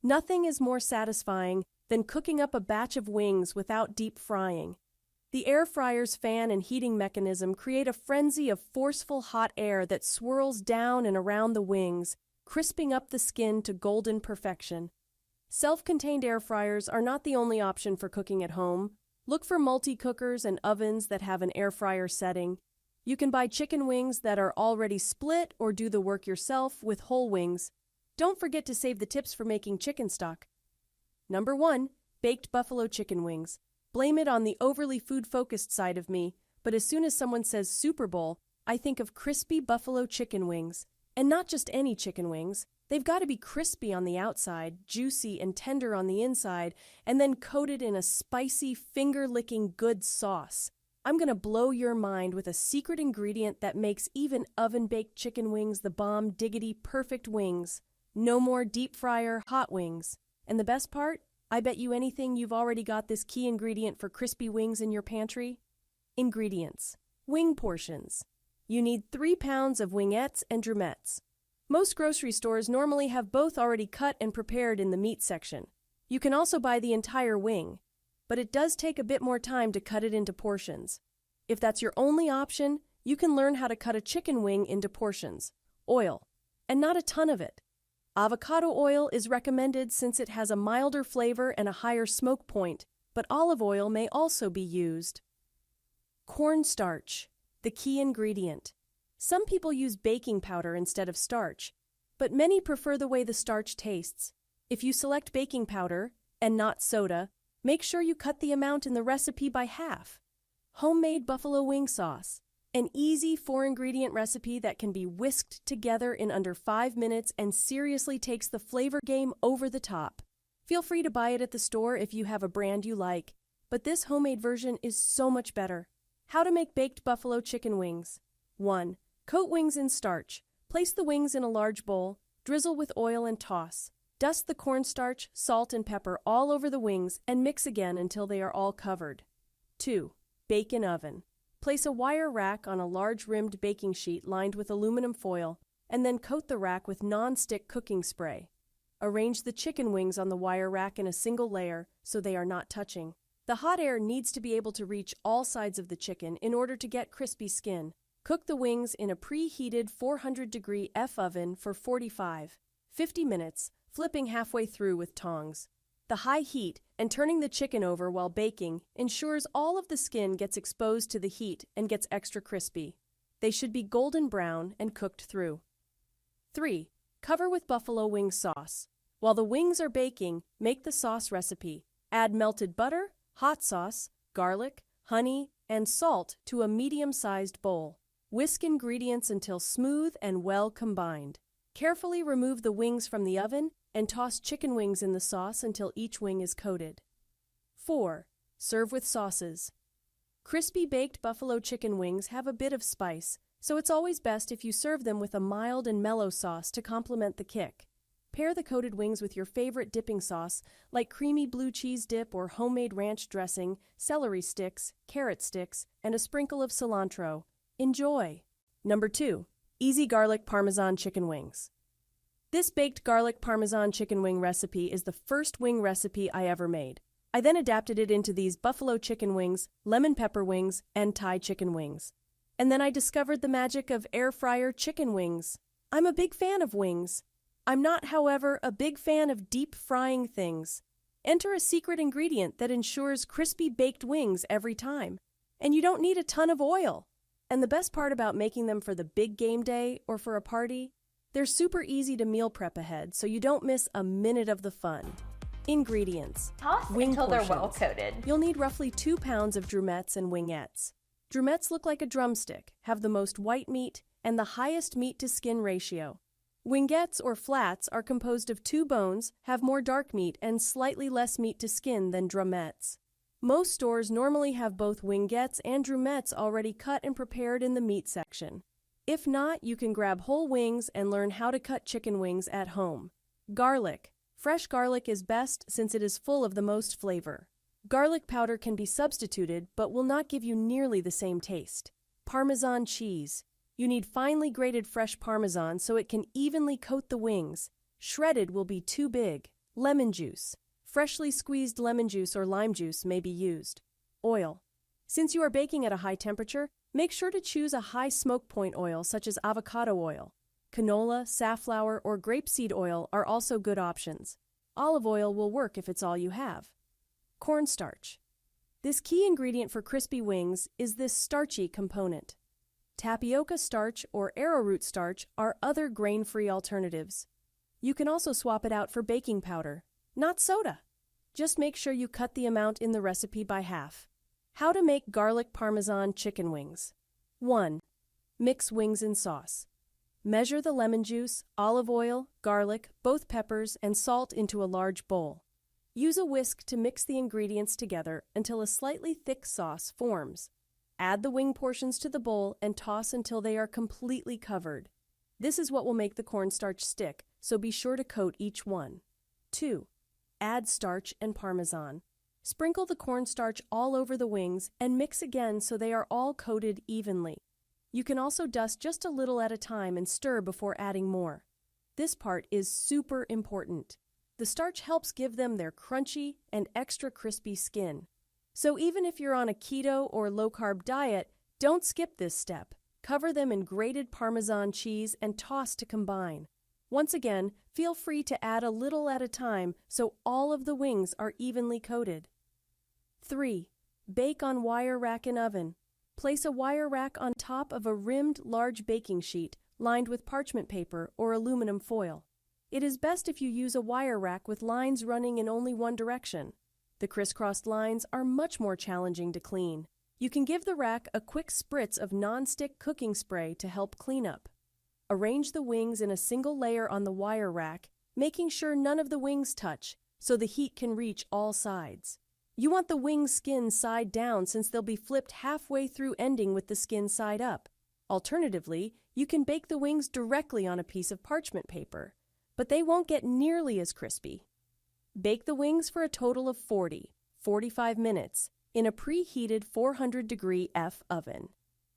Nothing is more satisfying than cooking up a batch of wings without deep frying. The air fryer's fan and heating mechanism create a frenzy of forceful hot air that swirls down and around the wings, crisping up the skin to golden perfection. Self-contained air fryers are not the only option for cooking at home. Look for multi-cookers and ovens that have an air fryer setting. You can buy chicken wings that are already split or do the work yourself with whole wings. Don't forget to save the tips for making chicken stock. Number 1. Baked buffalo chicken wings. Blame it on the overly food-focused side of me, but as soon as someone says Super Bowl, I think of crispy buffalo chicken wings. And not just any chicken wings. They've got to be crispy on the outside, juicy and tender on the inside, and then coated in a spicy, finger-licking good sauce. I'm going to blow your mind with a secret ingredient that makes even oven-baked chicken wings the bomb diggity perfect wings. No more deep fryer hot wings. And the best part? I bet you anything you've already got this key ingredient for crispy wings in your pantry. Ingredients. Wing portions. You need 3 pounds of wingettes and drummettes. Most grocery stores normally have both already cut and prepared in the meat section. You can also buy the entire wing, but it does take a bit more time to cut it into portions. If that's your only option, you can learn how to cut a chicken wing into portions. Oil, and not a ton of it. Avocado oil is recommended since it has a milder flavor and a higher smoke point, but olive oil may also be used. Cornstarch, the key ingredient. Some people use baking powder instead of starch, but many prefer the way the starch tastes. If you select baking powder, and not soda, make sure you cut the amount in the recipe by half. Homemade buffalo wing sauce. An easy 4-ingredient recipe that can be whisked together in under 5 minutes and seriously takes the flavor game over the top. Feel free to buy it at the store if you have a brand you like, but this homemade version is so much better. How to make baked buffalo chicken wings. 1. Coat wings in starch. Place the wings in a large bowl, drizzle with oil and toss. Dust the cornstarch, salt, and pepper all over the wings and mix again until they are all covered. 2. Bake in oven. Place a wire rack on a large rimmed baking sheet lined with aluminum foil, and then coat the rack with non-stick cooking spray. Arrange the chicken wings on the wire rack in a single layer so they are not touching. The hot air needs to be able to reach all sides of the chicken in order to get crispy skin. Cook the wings in a preheated 400-degree F oven for 45-50 minutes, flipping halfway through with tongs. The high heat and turning the chicken over while baking ensures all of the skin gets exposed to the heat and gets extra crispy. They should be golden brown and cooked through. 3. Cover with buffalo wing sauce. While the wings are baking, make the sauce recipe. Add melted butter, hot sauce, garlic, honey, and salt to a medium-sized bowl. Whisk ingredients until smooth and well combined. Carefully remove the wings from the oven and toss chicken wings in the sauce until each wing is coated. 4. Serve with sauces. Crispy baked buffalo chicken wings have a bit of spice, so it's always best if you serve them with a mild and mellow sauce to complement the kick. Pair the coated wings with your favorite dipping sauce, like creamy blue cheese dip or homemade ranch dressing, celery sticks, carrot sticks, and a sprinkle of cilantro. Enjoy! Number 2. Easy garlic Parmesan chicken wings. This baked garlic Parmesan chicken wing recipe is the first wing recipe I ever made. I then adapted it into these buffalo chicken wings, lemon pepper wings, and Thai chicken wings. And then I discovered the magic of air fryer chicken wings. I'm a big fan of wings. I'm not, however, a big fan of deep frying things. Enter a secret ingredient that ensures crispy baked wings every time. And you don't need a ton of oil. And the best part about making them for the big game day or for a party, they're super easy to meal prep ahead, so you don't miss a minute of the fun. Ingredients. Toss wing until portions. they're well coated. You'll need roughly 2 pounds of drummettes and wingettes. Drummettes look like a drumstick, have the most white meat, and the highest meat-to-skin ratio. Wingettes or flats are composed of 2 bones, have more dark meat, and slightly less meat to skin than drummettes. Most stores normally have both wingettes and drummettes already cut and prepared in the meat section. If not, you can grab whole wings and learn how to cut chicken wings at home. Garlic. Fresh garlic is best since it is full of the most flavor. Garlic powder can be substituted but will not give you nearly the same taste. Parmesan cheese. You need finely grated fresh Parmesan so it can evenly coat the wings. Shredded will be too big. Lemon juice. Freshly squeezed lemon juice or lime juice may be used. Oil. Since you are baking at a high temperature, make sure to choose a high smoke point oil such as avocado oil. Canola, safflower, or grapeseed oil are also good options. Olive oil will work if it's all you have. Cornstarch. This key ingredient for crispy wings is this starchy component. Tapioca starch or arrowroot starch are other grain-free alternatives. You can also swap it out for baking powder, not soda. Just make sure you cut the amount in the recipe by half. How to make garlic Parmesan chicken wings. 1. Mix wings in sauce. Measure the lemon juice, olive oil, garlic, both peppers, and salt into a large bowl. Use a whisk to mix the ingredients together until a slightly thick sauce forms. Add the wing portions to the bowl and toss until they are completely covered. This is what will make the cornstarch stick, so be sure to coat each one. 2. Add starch and Parmesan. Sprinkle the cornstarch all over the wings and mix again so they are all coated evenly. You can also dust just a little at a time and stir before adding more. This part is super important. The starch helps give them their crunchy and extra crispy skin. So even if you're on a keto or low-carb diet, don't skip this step. Cover them in grated Parmesan cheese and toss to combine. Once again, feel free to add a little at a time so all of the wings are evenly coated. 3. Bake on wire rack in oven. Place a wire rack on top of a rimmed large baking sheet lined with parchment paper or aluminum foil. It is best if you use a wire rack with lines running in only one direction. The crisscrossed lines are much more challenging to clean. You can give the rack a quick spritz of non-stick cooking spray to help clean up. Arrange the wings in a single layer on the wire rack, making sure none of the wings touch so the heat can reach all sides. You want the wing skin side down since they'll be flipped halfway through, ending with the skin side up. Alternatively, you can bake the wings directly on a piece of parchment paper, but they won't get nearly as crispy. Bake the wings for a total of 45 minutes in a preheated 400-degree F oven.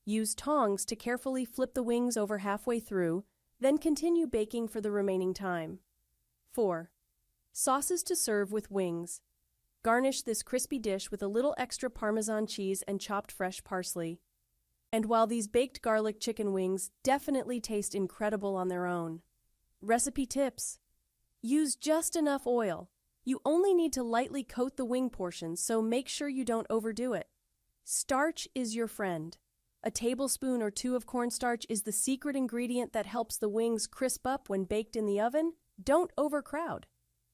Use tongs to carefully flip the wings over halfway through, then continue baking for the remaining time. 4. Sauces to serve with wings. Garnish this crispy dish with a little extra Parmesan cheese and chopped fresh parsley. And while these baked garlic chicken wings definitely taste incredible on their own. Recipe tips. Use just enough oil. You only need to lightly coat the wing portions, so make sure you don't overdo it. Starch is your friend. A tablespoon or 2 of cornstarch is the secret ingredient that helps the wings crisp up when baked in the oven. Don't overcrowd.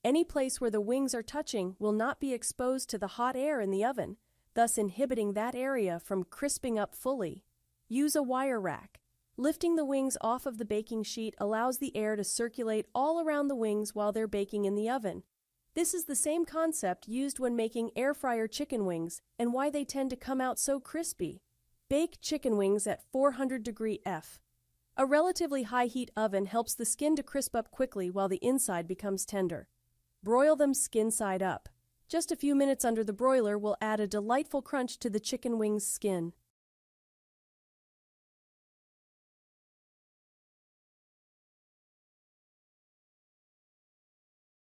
Any place where the wings are touching will not be exposed to the hot air in the oven, thus inhibiting that area from crisping up fully. Use a wire rack. Lifting the wings off of the baking sheet allows the air to circulate all around the wings while they're baking in the oven. This is the same concept used when making air fryer chicken wings and why they tend to come out so crispy. Bake chicken wings at 400-degree F. A relatively high heat oven helps the skin to crisp up quickly while the inside becomes tender. Broil them skin side up. Just a few minutes under the broiler will add a delightful crunch to the chicken wings' skin.